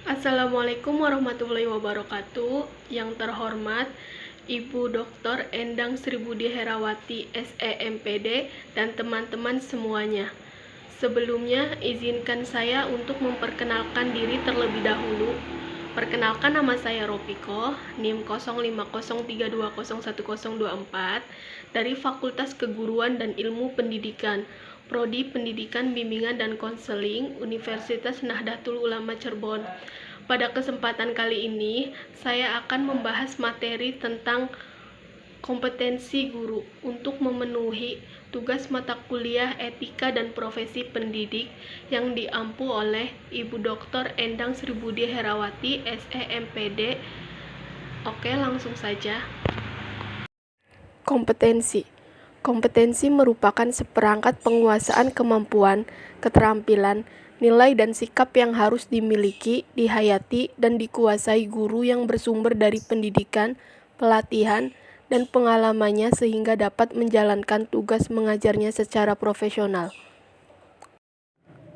Assalamualaikum warahmatullahi wabarakatuh. Yang terhormat Ibu Dr. Endang Sribudi Herawati, SEMPD, dan teman-teman semuanya. Sebelumnya, izinkan saya untuk memperkenalkan diri terlebih dahulu. Perkenalkan, nama saya Ropiko, NIM 0503201024 dari Fakultas Keguruan dan Ilmu Pendidikan, Prodi Pendidikan Bimbingan dan Konseling, Universitas Nahdlatul Ulama Cirebon. Pada kesempatan kali ini, saya akan membahas materi tentang kompetensi guru untuk memenuhi tugas mata kuliah Etika dan Profesi Pendidik yang diampu oleh Ibu Dr. Endang Sribudi Herawati, SEMPD. Oke, langsung saja. Kompetensi merupakan seperangkat penguasaan kemampuan, keterampilan, nilai dan sikap yang harus dimiliki, dihayati, dan dikuasai guru yang bersumber dari pendidikan, pelatihan, dan pengalamannya sehingga dapat menjalankan tugas mengajarnya secara profesional.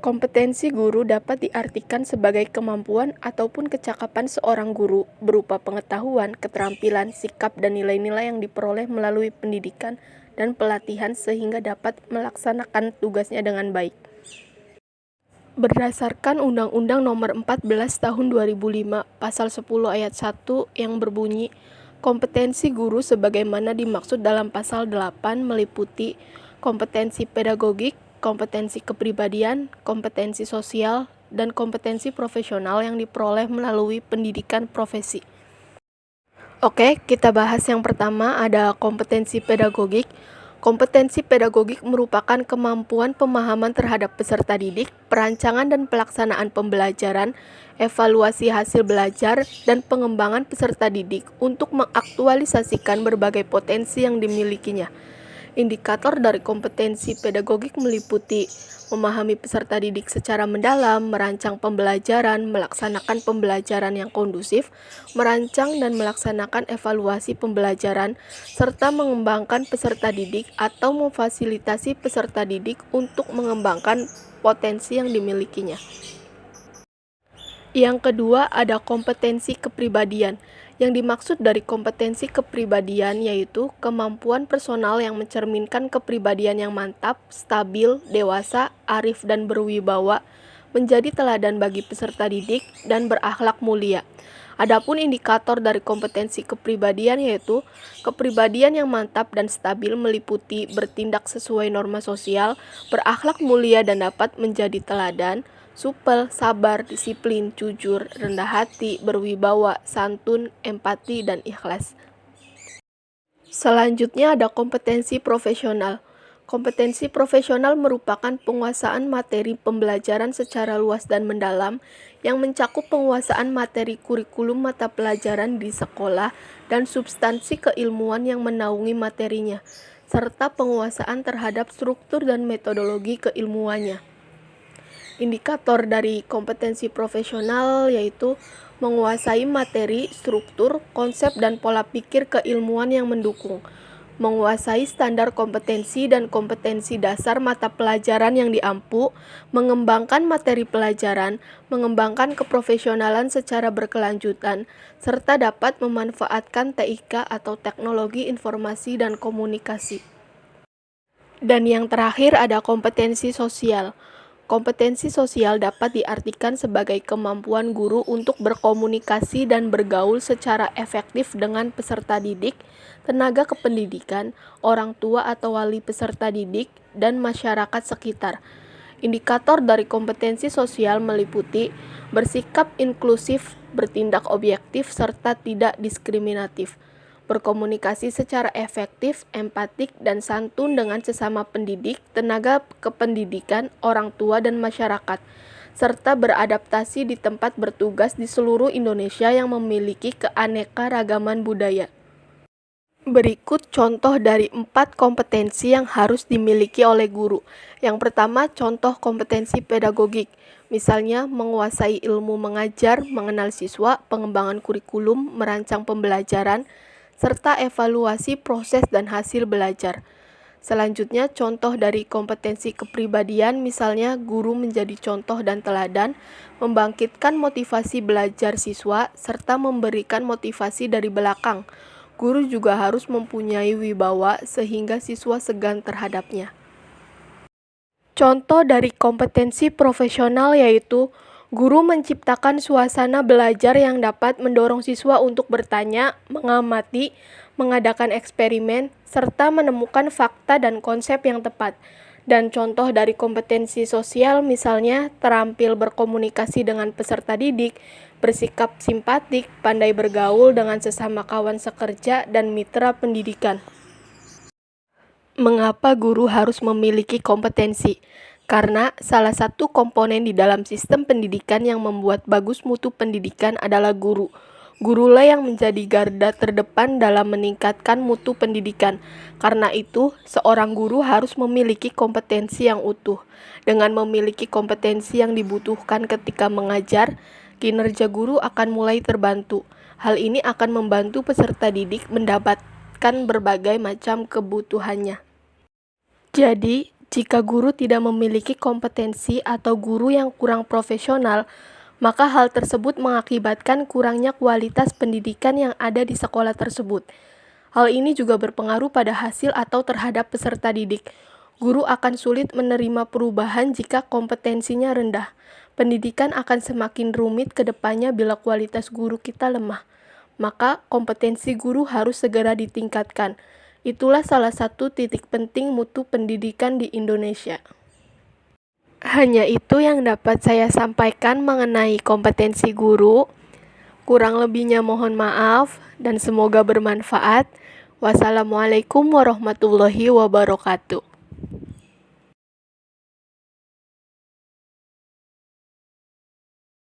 Kompetensi guru dapat diartikan sebagai kemampuan ataupun kecakapan seorang guru berupa pengetahuan, keterampilan, sikap, dan nilai-nilai yang diperoleh melalui pendidikan dan pelatihan sehingga dapat melaksanakan tugasnya dengan baik. Berdasarkan Undang-Undang Nomor 14 Tahun 2005, Pasal 10 Ayat 1 yang berbunyi, kompetensi guru sebagaimana dimaksud dalam Pasal 8 meliputi kompetensi pedagogik, kompetensi kepribadian, kompetensi sosial, dan kompetensi profesional yang diperoleh melalui pendidikan profesi. Oke, kita bahas yang pertama, ada kompetensi pedagogik. Kompetensi pedagogik merupakan kemampuan pemahaman terhadap peserta didik, perancangan dan pelaksanaan pembelajaran, evaluasi hasil belajar, dan pengembangan peserta didik untuk mengaktualisasikan berbagai potensi yang dimilikinya. Indikator dari kompetensi pedagogik meliputi memahami peserta didik secara mendalam, merancang pembelajaran, melaksanakan pembelajaran yang kondusif, merancang dan melaksanakan evaluasi pembelajaran, serta mengembangkan peserta didik atau memfasilitasi peserta didik untuk mengembangkan potensi yang dimilikinya. Yang kedua, ada kompetensi kepribadian. Yang dimaksud dari kompetensi kepribadian yaitu kemampuan personal yang mencerminkan kepribadian yang mantap, stabil, dewasa, arif dan berwibawa, menjadi teladan bagi peserta didik, dan berakhlak mulia. Adapun indikator dari kompetensi kepribadian yaitu kepribadian yang mantap dan stabil meliputi bertindak sesuai norma sosial, berakhlak mulia dan dapat menjadi teladan, supel, sabar, disiplin, jujur, rendah hati, berwibawa, santun, empati, dan ikhlas. Selanjutnya ada kompetensi profesional. Kompetensi profesional merupakan penguasaan materi pembelajaran secara luas dan mendalam yang mencakup penguasaan materi kurikulum mata pelajaran di sekolah dan substansi keilmuan yang menaungi materinya, serta penguasaan terhadap struktur dan metodologi keilmuannya. Indikator dari kompetensi profesional yaitu menguasai materi, struktur, konsep, dan pola pikir keilmuan yang mendukung, menguasai standar kompetensi dan kompetensi dasar mata pelajaran yang diampu, mengembangkan materi pelajaran, mengembangkan keprofesionalan secara berkelanjutan, serta dapat memanfaatkan TIK atau teknologi informasi dan komunikasi. Dan yang terakhir ada kompetensi sosial. Kompetensi sosial dapat diartikan sebagai kemampuan guru untuk berkomunikasi dan bergaul secara efektif dengan peserta didik, tenaga kependidikan, orang tua atau wali peserta didik, dan masyarakat sekitar. Indikator dari kompetensi sosial meliputi bersikap inklusif, bertindak objektif, serta tidak diskriminatif, berkomunikasi secara efektif, empatik, dan santun dengan sesama pendidik, tenaga kependidikan, orang tua, dan masyarakat, serta beradaptasi di tempat bertugas di seluruh Indonesia yang memiliki keanekaragaman budaya. Berikut contoh dari 4 kompetensi yang harus dimiliki oleh guru. Yang pertama, contoh kompetensi pedagogik. Misalnya, menguasai ilmu mengajar, mengenal siswa, pengembangan kurikulum, merancang pembelajaran, serta evaluasi proses dan hasil belajar. Selanjutnya, contoh dari kompetensi kepribadian, misalnya guru menjadi contoh dan teladan, membangkitkan motivasi belajar siswa, serta memberikan motivasi dari belakang. Guru juga harus mempunyai wibawa sehingga siswa segan terhadapnya. Contoh dari kompetensi profesional yaitu guru menciptakan suasana belajar yang dapat mendorong siswa untuk bertanya, mengamati, mengadakan eksperimen, serta menemukan fakta dan konsep yang tepat. Dan contoh dari kompetensi sosial misalnya terampil berkomunikasi dengan peserta didik, bersikap simpatik, pandai bergaul dengan sesama kawan sekerja dan mitra pendidikan. Mengapa guru harus memiliki kompetensi? Karena salah satu komponen di dalam sistem pendidikan yang membuat bagus mutu pendidikan adalah guru. Gurulah yang menjadi garda terdepan dalam meningkatkan mutu pendidikan. Karena itu, seorang guru harus memiliki kompetensi yang utuh. Dengan memiliki kompetensi yang dibutuhkan ketika mengajar, kinerja guru akan mulai terbantu. Hal ini akan membantu peserta didik mendapatkan berbagai macam kebutuhannya. Jadi, jika guru tidak memiliki kompetensi atau guru yang kurang profesional, maka hal tersebut mengakibatkan kurangnya kualitas pendidikan yang ada di sekolah tersebut. Hal ini juga berpengaruh pada hasil atau terhadap peserta didik. Guru akan sulit menerima perubahan jika kompetensinya rendah. Pendidikan akan semakin rumit ke depannya bila kualitas guru kita lemah. Maka, kompetensi guru harus segera ditingkatkan. Itulah salah satu titik penting mutu pendidikan di Indonesia. Hanya itu yang dapat saya sampaikan mengenai kompetensi guru. Kurang lebihnya mohon maaf dan semoga bermanfaat. Wassalamualaikum warahmatullahi wabarakatuh.